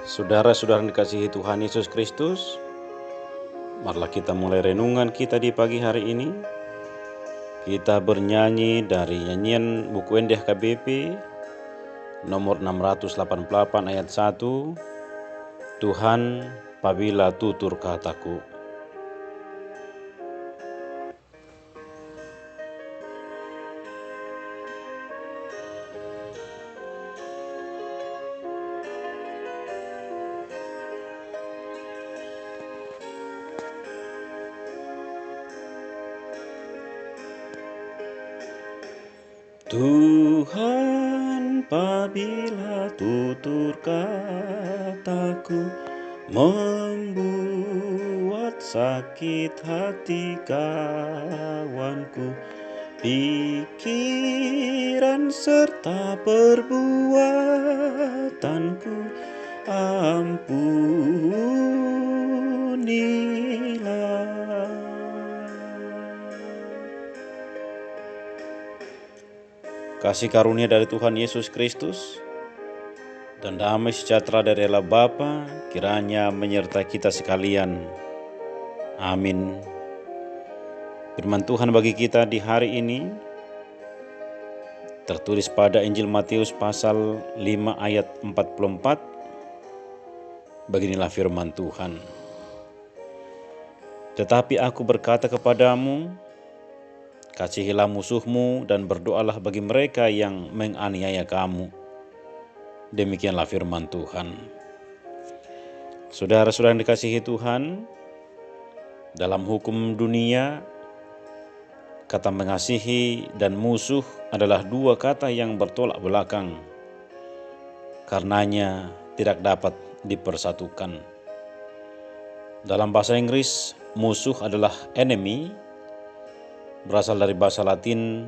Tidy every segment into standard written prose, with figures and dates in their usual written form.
Saudara-saudara yang dikasihi Tuhan Yesus Kristus, marilah kita mulai renungan kita di pagi hari ini. Kita bernyanyi dari nyanyian buku Endah KBP nomor 688 ayat 1, Tuhan pabila tutur kataku. Tuhan pabila tutur kataku membuat sakit hati kawanku, pikiran serta perbuatanku ampunilah. Kasih karunia dari Tuhan Yesus Kristus dan damai sejahtera dari Allah Bapa kiranya menyertai kita sekalian. Amin. Firman Tuhan bagi kita di hari ini tertulis pada Injil Matius pasal 5 ayat 44. Beginilah firman Tuhan. Tetapi aku berkata kepadamu, kasihilah musuhmu dan berdoalah bagi mereka yang menganiaya kamu. Demikianlah firman Tuhan. Saudara-saudara yang dikasihi Tuhan, dalam hukum dunia, kata mengasihi dan musuh adalah dua kata yang bertolak belakang. Karenanya tidak dapat dipersatukan. Dalam bahasa Inggris, musuh adalah enemy, berasal dari bahasa Latin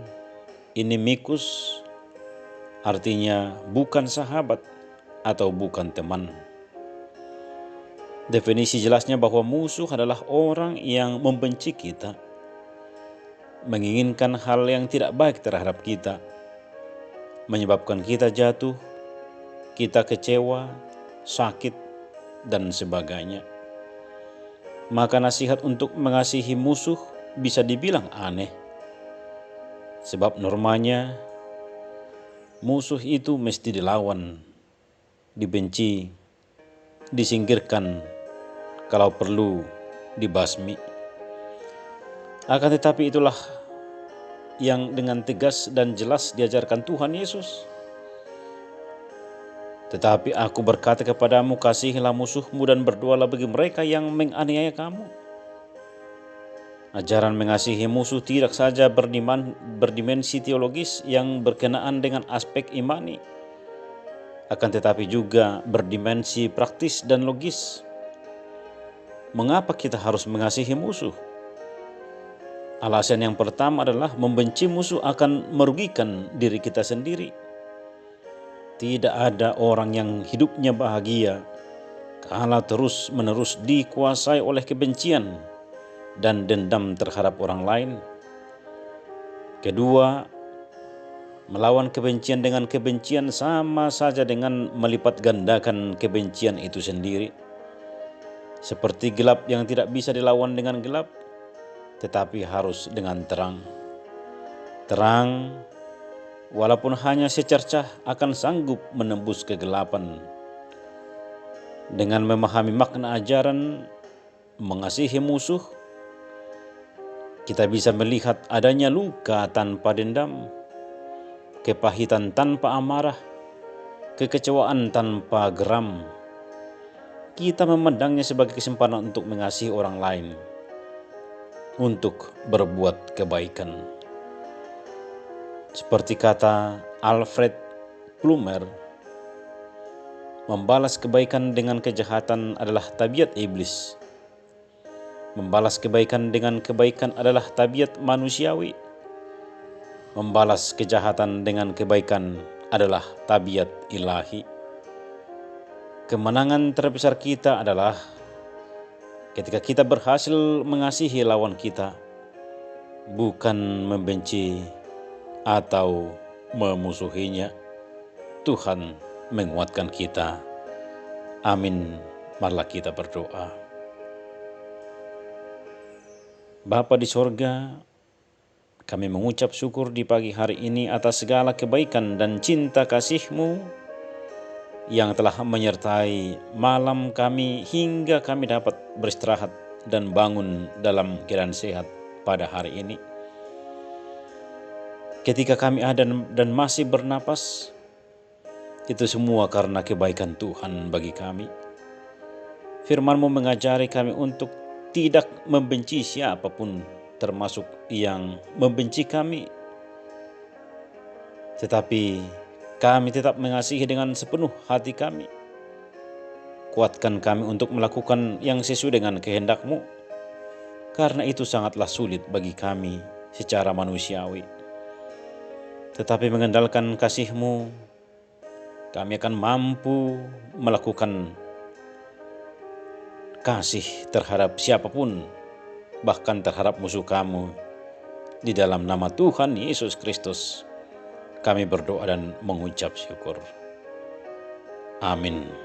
inimicus, artinya bukan sahabat atau bukan teman. Definisi jelasnya bahwa musuh adalah orang yang membenci kita, menginginkan hal yang tidak baik terhadap kita, menyebabkan kita jatuh, kita kecewa, sakit, dan sebagainya. Maka nasihat untuk mengasihi musuh bisa dibilang aneh, sebab normanya musuh itu mesti dilawan, dibenci, disingkirkan, kalau perlu dibasmi. Akan tetapi itulah yang dengan tegas dan jelas diajarkan Tuhan Yesus. Tetapi aku berkata kepadamu, kasihilah musuhmu dan berdoalah bagi mereka yang menganiaya kamu. Ajaran mengasihi musuh tidak saja berdimensi teologis yang berkenaan dengan aspek imani, akan tetapi juga berdimensi praktis dan logis. Mengapa kita harus mengasihi musuh? Alasan yang pertama adalah membenci musuh akan merugikan diri kita sendiri. Tidak ada orang yang hidupnya bahagia kalau terus-menerus dikuasai oleh kebencian dan dendam terhadap orang lain. Kedua, melawan kebencian dengan kebencian sama saja dengan melipat gandakan kebencian itu sendiri. Seperti gelap yang tidak bisa dilawan dengan gelap, tetapi harus dengan terang. Terang, walaupun hanya secercah, akan sanggup menembus kegelapan. Dengan memahami makna ajaran mengasihi musuh, kita bisa melihat adanya luka tanpa dendam, kepahitan tanpa amarah, kekecewaan tanpa geram. Kita memandangnya sebagai kesempatan untuk mengasihi orang lain, untuk berbuat kebaikan. Seperti kata Alfred Plummer, membalas kebaikan dengan kejahatan adalah tabiat iblis. Membalas kebaikan dengan kebaikan adalah tabiat manusiawi. Membalas kejahatan dengan kebaikan adalah tabiat ilahi. Kemenangan terbesar kita adalah ketika kita berhasil mengasihi lawan kita, bukan membenci atau memusuhinya. Tuhan menguatkan kita. Amin. Marilah kita berdoa. Bapa di sorga, kami mengucap syukur di pagi hari ini atas segala kebaikan dan cinta kasih-Mu yang telah menyertai malam kami hingga kami dapat beristirahat dan bangun dalam keadaan sehat pada hari ini. Ketika kami ada dan masih bernapas, itu semua karena kebaikan Tuhan bagi kami. Firman-Mu mengajari kami untuk tidak membenci siapapun, termasuk yang membenci kami. Tetapi kami tetap mengasihi dengan sepenuh hati kami. Kuatkan kami untuk melakukan yang sesuai dengan kehendak-Mu, karena itu sangatlah sulit bagi kami secara manusiawi. Tetapi mengandalkan kasih-Mu, kami akan mampu melakukan kasih terhadap siapapun, bahkan terhadap musuh kamu. Di dalam nama Tuhan Yesus Kristus, kami berdoa dan mengucap syukur. Amin.